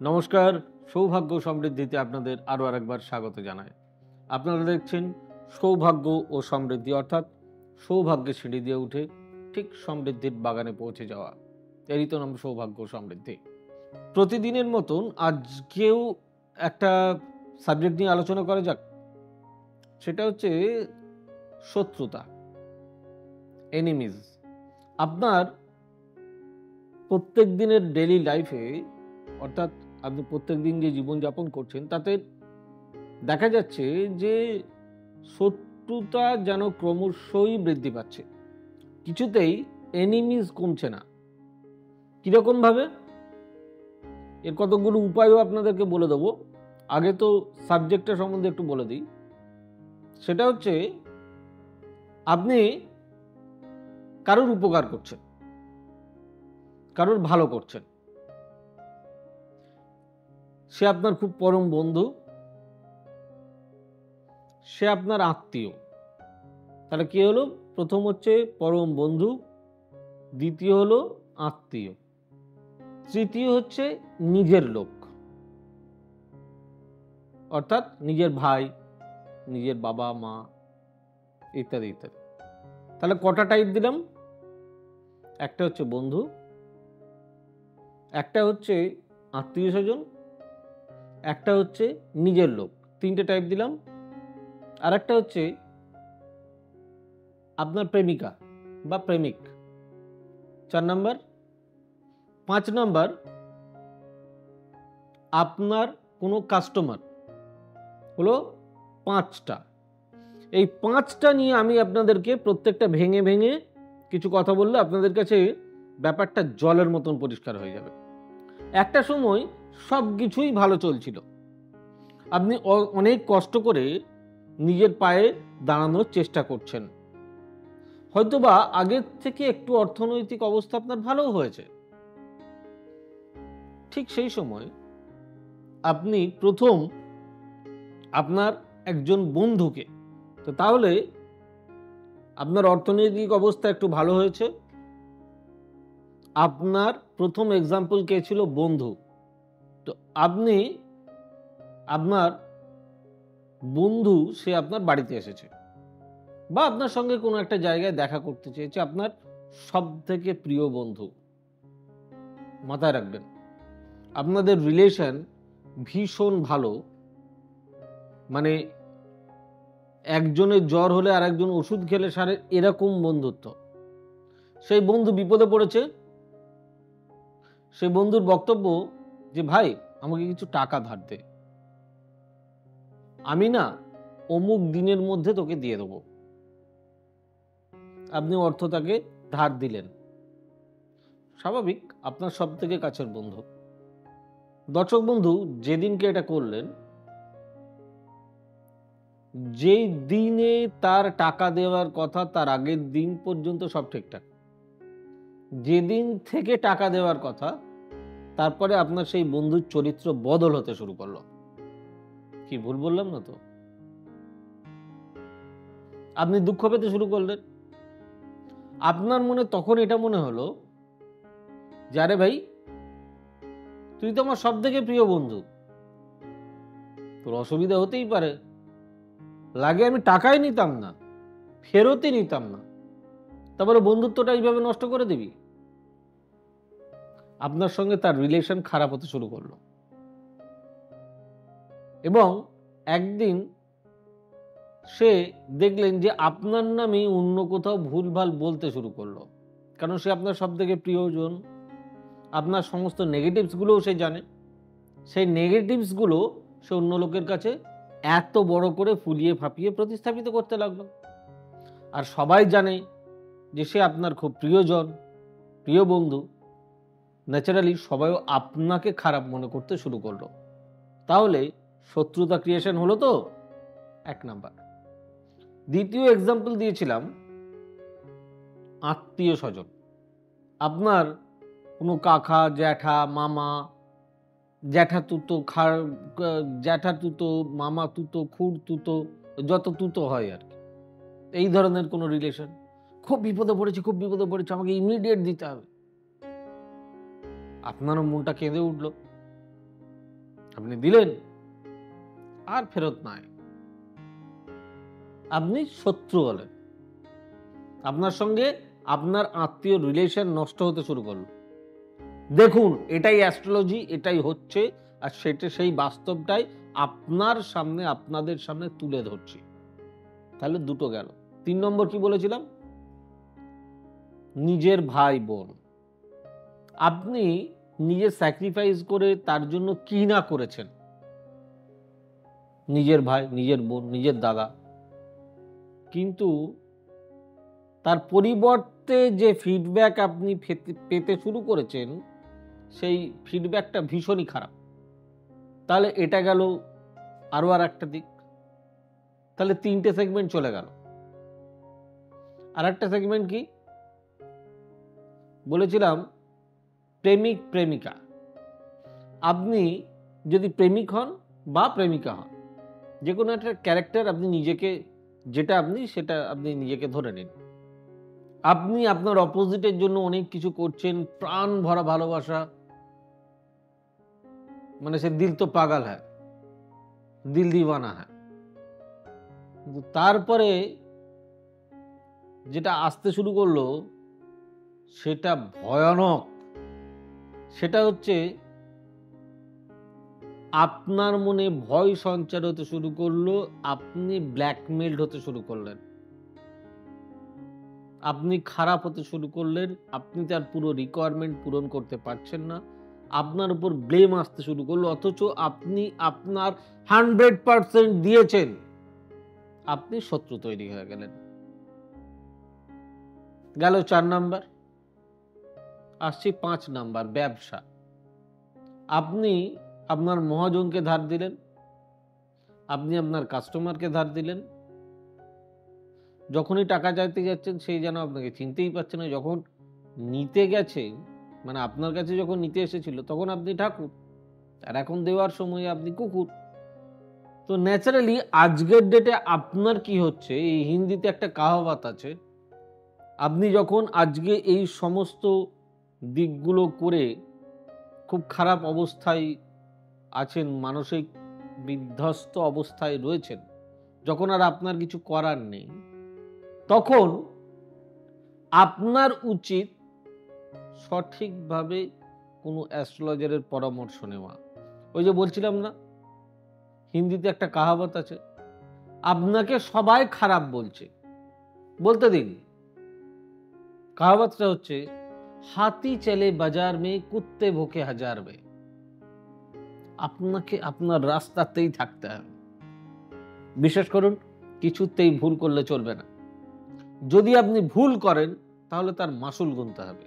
নমস্কার, সৌভাগ্য সমৃদ্ধিতে আপনাদের আরও আরেকবার স্বাগত জানাই। আপনারা দেখছেন সৌভাগ্য ও সমৃদ্ধি, অর্থাৎ সৌভাগ্যের সিঁড়ি দিয়ে উঠে ঠিক সমৃদ্ধির বাগানে পৌঁছে যাওয়া। এরই তো নাম সৌভাগ্য সমৃদ্ধি। প্রতিদিনের মতন আজকেও একটা সাবজেক্ট নিয়ে আলোচনা করা যাক। সেটা হচ্ছে শত্রুতা, এনিমিজ। আপনার প্রত্যেক দিনের ডেইলি লাইফে, অর্থাৎ আপনি প্রত্যেক দিন যে জীবনযাপন করছেন, তাতে দেখা যাচ্ছে যে শত্রুতা যেন ক্রমশই বৃদ্ধি পাচ্ছে, কিছুতেই এনিমিজ কমছে না। কিরকম ভাবে? এর কতগুলো উপায়ও আপনাদেরকে বলে দেবো। আগে তো সাবজেক্টটা সম্বন্ধে একটু বলে দিই। সেটা হচ্ছে, আপনি কারোর উপকার করছেন, কারোর ভালো করছেন, সে আপনার খুব পরম বন্ধু, সে আপনার আত্মীয়। তাহলে কি হলো? প্রথম হচ্ছে পরম বন্ধু, দ্বিতীয় হলো আত্মীয়, তৃতীয় হচ্ছে নিজের লোক, অর্থাৎ নিজের ভাই, নিজের বাবা মা ইত্যাদি ইত্যাদি। তাহলে কটা টাইপ দিলাম? একটা হচ্ছে বন্ধু, একটা হচ্ছে আত্মীয় স্বজন, একটা হচ্ছে নিজের লোক। তিনটে টাইপ দিলাম। আর একটা হচ্ছে আপনার প্রেমিকা বা প্রেমিক, 4 নাম্বার। 5 নাম্বার, আপনার কোনো কাস্টমার, হলো 5টা। এই 5টা নিয়ে আমি আপনাদেরকে প্রত্যেকটা ভেঙে ভেঙে কিছু কথা বললে আপনাদের কাছে ব্যাপারটা জলের মতন পরিষ্কার হয়ে যাবে। একটা সময় সব কিছুই ভালো চলছিল, আপনি অনেক কষ্ট করে নিজের পায়ে দাঁড়ানোর চেষ্টা করছেন, হয়তোবা আগের থেকে একটু অর্থনৈতিক অবস্থা আপনার ভালো হয়েছে। ঠিক সেই সময় আপনি প্রথম আপনার একজন বন্ধুকে, তো তাহলে আপনার অর্থনৈতিক অবস্থা একটু ভালো হয়েছে, আপনার প্রথম এক্সাম্পল কে ছিল? বন্ধু। তো আপনি আপনার বন্ধু, সে আপনার বাড়িতে এসেছে বা আপনার সঙ্গে কোনো একটা জায়গায় দেখা করতে চেয়েছে, আপনার সব থেকে প্রিয় বন্ধু। মাথায় রাখবেন, আপনাদের রিলেশন ভীষণ ভালো, মানে একজনের জ্বর হলে আর একজন ওষুধ খেলে সারে, এরকম বন্ধুত্ব। সেই বন্ধু বিপদে পড়েছে, সেই বন্ধুর বক্তব্য যে, ভাই আমাকে কিছু টাকা ধার দে, আমি না অমুক দিনের মধ্যে তোকে দিয়ে দেবো। আপনি অর্থ তাকে ধার দিলেন, স্বাভাবিক, আপনার সব থেকে কাছের বন্ধু। দর্শক বন্ধু, যেদিনকে এটা করলেন, যেই দিনে তার টাকা দেওয়ার কথা, তার আগের দিন পর্যন্ত সব ঠিকঠাক। যেদিন থেকে টাকা দেওয়ার কথা, তারপরে আপনার সেই বন্ধুর চরিত্র বদল হতে শুরু করলো। কি ভুল বললাম না তো? আপনি দুঃখ পেতে শুরু করলেন। আপনার মনে তখন এটা মনে হলো যে, আরে ভাই, তুই তো আমার সব থেকে প্রিয় বন্ধু, তোর অসুবিধা হতেই পারে, লাগে আমি টাকাই নিতাম না, ফেরতই নিতাম না, তারপরে বন্ধুত্বটা এইভাবে নষ্ট করে দিবি? আপনার সঙ্গে তার রিলেশন খারাপ হতে শুরু করলো এবং একদিন সে দেখলেন যে আপনার নামে অন্য কোথাও ভুলভাল বলতে শুরু করলো, কারণ সে আপনার সব থেকে প্রিয়জন। আপনার সমস্ত নেগেটিভসগুলোও সে জানে, সেই নেগেটিভসগুলো সে অন্য লোকের কাছে এত বড় করে ফুলিয়ে ফাঁপিয়ে প্রতিস্থাপিত করতে লাগলো। আর সবাই জানে যে সে আপনার খুব প্রিয়জন, প্রিয় বন্ধু। ন্যাচারালি সবাইও আপনাকে খারাপ মনে করতে শুরু করলো। তাহলে শত্রুতা ক্রিয়েশন হলো তো, 1 নাম্বার। দ্বিতীয় এক্সাম্পল দিয়েছিলাম আত্মীয় স্বজন। আপনার কোনো কাকা, জ্যাঠা, মামা, জ্যাঠা তুতো, জ্যাঠা তুতো, মামা তুতো, খুড় তুতো, যত তুতো হয় আর কি, এই ধরনের কোনো রিলেশন। খুব বিপদে পড়েছি, খুব বিপদে পড়েছি, আমাকে ইমিডিয়েট দিতে হবে। আপনারও মনটা কেঁদে উঠল। আপনি দিলেন আর ফেরত নাই, আপনি শত্রু হলেন, আপনার সঙ্গে আপনার আত্মীয় রিলেশন নষ্ট হতে শুরু করলো। দেখুন, এটাই অ্যাস্ট্রোলজি, এটাই হচ্ছে, আর সেটা সেই বাস্তবটাই আপনার সামনে, আপনাদের সামনে তুলে ধরছি। তাহলে দুটো গেল। 3 নম্বর কি বলেছিলাম? নিজের ভাই বোন। আপনি নিজে স্যাক্রিফাইস করে তার জন্য কি না করেছেন, নিজের ভাই, নিজের বোন, নিজের দাদা, কিন্তু তার পরিবর্তে যে ফিডব্যাক আপনি পেতে শুরু করেছেন, সেই ফিডব্যাকটা ভীষণই খারাপ। তাহলে এটা গেল আরো আর একটা দিক। তাহলে 3টে সেগমেন্ট চলে গেল। আর একটা সেগমেন্ট কি বলেছিলাম? প্রেমিক প্রেমিকা। আপনি যদি প্রেমিক হন বা প্রেমিকা হন, যে কোনো একটা ক্যারেক্টার আপনি নিজেকে, যেটা আপনি সেটা আপনি নিজেকে ধরে নিন। আপনি আপনার অপোজিটের জন্য অনেক কিছু করছেন, প্রাণ ভরা ভালোবাসা, মানে সে দিল তো পাগল হ্যায়, দিল দিওয়ানা হ্যায়। কিন্তু তারপরে যেটা আসতে শুরু করলো সেটা ভয়ানক। সেটা হচ্ছে আপনার মনে ভয় সঞ্চার হতে শুরু করলো, আপনি ব্ল্যাকমেইলড হতে শুরু করলেন, আপনি খারাপ হতে শুরু করলেন, আপনি তার পুরো রিকোয়ারমেন্ট পূরণ করতে পারছেন না, আপনার উপর ব্লেম আসতে শুরু করলো, অথচ আপনি আপনার 100% দিয়েছেন, আপনি শত্রু তৈরি হয়ে গেলেন। গেল 4 নাম্বার। আসছি 5 নাম্বার, ব্যবসা। আপনি আপনার মহাজনকে ধার দিলেন, আপনি আপনার কাস্টমারকে ধার দিলেন, যখনই টাকা চাইতে যাচ্ছেন সেই যেন আপনাকে চিনতেই পারছে না, যখন নিতে গেছে, মানে আপনার কাছে যখন নিতে এসেছিল তখন আপনি ঠাকুর, আর এখন দেওয়ার সময় আপনি কুকুর। তো ন্যাচারালি আজকের ডেটে আপনার কি হচ্ছে, এই হিন্দিতে একটা কাহাওয়াত আছে, আপনি যখন আজকে এই সমস্ত দিকগুলো করে খুব খারাপ অবস্থায় আছেন, মানসিক বিধ্বস্ত অবস্থায় রয়েছেন, যখন আর আপনার কিছু করার নেই, তখন আপনার উচিত সঠিকভাবে কোনো অ্যাস্ট্রোলজারের পরামর্শ নেওয়া। ওই যে বলছিলাম না, হিন্দিতে একটা কাহাবত আছে, আপনাকে সবাই খারাপ বলছে, বলতে দিন। কাহাবতটা হচ্ছে, হাতি চলে বাজার মে, কুত্তে ভোকে হাজার মে। আপনাকে আপনার রাস্তাতেই থাকতে হবে। বিশেষ করুন, কিছুতেই ভুল করলে চলবে না। যদি আপনি ভুল করেন তাহলে তার মাসুল গুনতে হবে।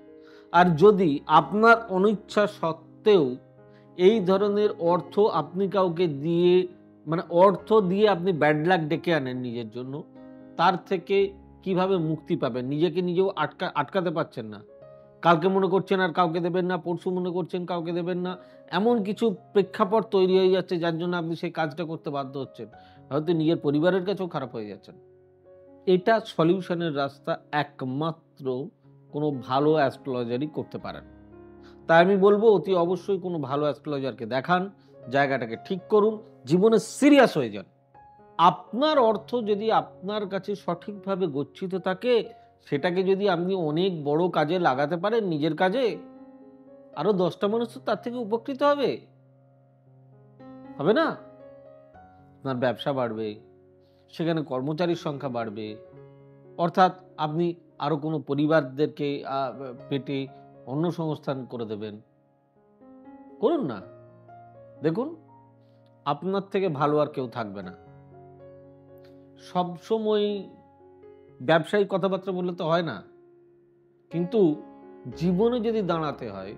আর যদি আপনার অনিচ্ছা সত্ত্বেও এই ধরনের অর্থ আপনি কাউকে দিয়ে, মানে অর্থ দিয়ে আপনি ব্যাড লাক ডেকে আনেন নিজের জন্য, তার থেকে কিভাবে মুক্তি পাবেন? নিজেকে নিজেও আটকাতে পারছেন না। কালকে মনে করছেন আর কাউকে দেবেন না, পরশু মনে করছেন কাউকে দেবেন না, এমন কিছু প্রেক্ষাপট তৈরি হয়ে যাচ্ছে যার জন্য আপনি সেই কাজটা করতে বাধ্য হচ্ছেন, হয়তো নিজের পরিবারের কাছেও খারাপ হয়ে যাচ্ছেন। এটা সলিউশনের রাস্তা একমাত্র কোনো ভালো অ্যাস্ট্রোলজারই করতে পারেন। তাই আমি বলবো, অতি অবশ্যই কোনো ভালো অ্যাস্ট্রোলজারকে দেখান, জায়গাটাকে ঠিক করুন, জীবনে সিরিয়াস হয়ে যান। আপনার অর্থ যদি আপনার কাছে সঠিকভাবে গচ্ছিত থাকে, সেটাকে যদি আপনি অনেক বড় কাজে লাগাতে পারেন, নিজের কাজে, আরো 10টা মানুষ তো তার থেকে উপকৃত হবে, হবে না? আপনার ব্যবসা বাড়বে, সেখানে কর্মচারীর সংখ্যা বাড়বে, অর্থাৎ আপনি আরো কোনো পরিবারদেরকে পেটে অন্য সংস্থান করে দেবেন। করুন না, দেখুন আপনার থেকে ভালো আর কেউ থাকবে না। সবসময় ব্যবসায়িক কথাবার্তা বললে তো হয় না, কিন্তু জীবনে যদি দাঁড়াতে হয়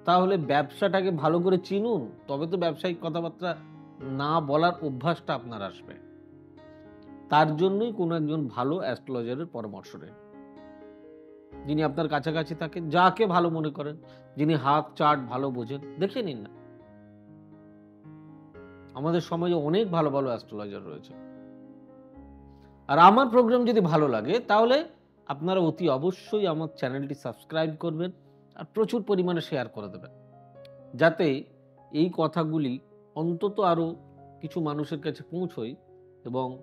তাহলে ব্যবসাটাকে ভালো করে চিনুন, তবে তো ব্যবসায়িক কথাবার্তা না বলার অভ্যাসটা আপনার আসবে। তার জন্যই কোনো একজন ভালো অ্যাস্ট্রোলজারের পরামর্শ নেন, যিনি আপনার কাছাকাছি থাকেন, যাকে ভালো মনে করেন, যিনি হাত চার্ট ভালো বোঝেন, দেখে নিন না। আমাদের সমাজে অনেক ভালো ভালো অ্যাস্ট্রোলজার রয়েছে। আর আমার প্রোগ্রাম যদি ভালো লাগে তাহলে আপনারা অতি অবশ্যই আমার চ্যানেলটি সাবস্ক্রাইব করবেন আর প্রচুর পরিমাণে শেয়ার করে দেবেন, যাতে এই কথাগুলি অন্তত আরও কিছু মানুষের কাছে পৌঁছয় এবং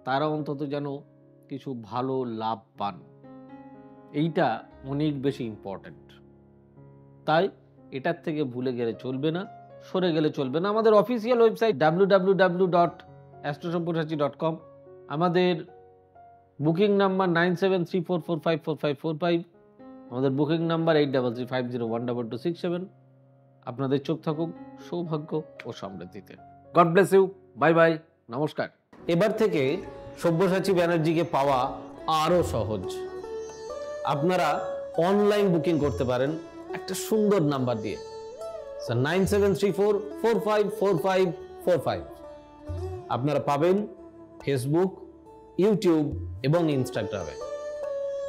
তারা অন্তত যেন কিছু ভালো লাভ পান, এইটা অনেক বেশি ইম্পর্ট্যান্ট। তাই এটার থেকে ভুলে গেলে চলবে না, সরে গেলে চলবে না। আমাদের অফিসিয়াল ওয়েবসাইট www.astrosampursachi.com, আমাদের বুকিং নাম্বার 9734454545, আমাদের বুকিং নাম্বার 8335012267। আপনাদের চোখ থাকুক সৌভাগ্য ও সমৃদ্ধিতে। God bless you, bye bye, নমস্কার। এবার থেকে সব্যসাচী ব্যানার্জিকে পাওয়া আরও সহজ। আপনারা অনলাইন বুকিং করতে পারেন একটা সুন্দর নাম্বার দিয়ে, 9734454545। আপনারা পাবেন ফেসবুক, ইউটিউব এবং ইনস্টাগ্রামে।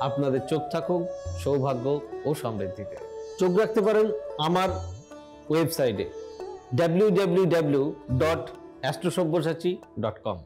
আপনাদের চোখ থাকুক সৌভাগ্য ও সমৃদ্ধিতে। চোখ রাখতে পারেন আমার ওয়েবসাইটে www.astrosampursachi.com।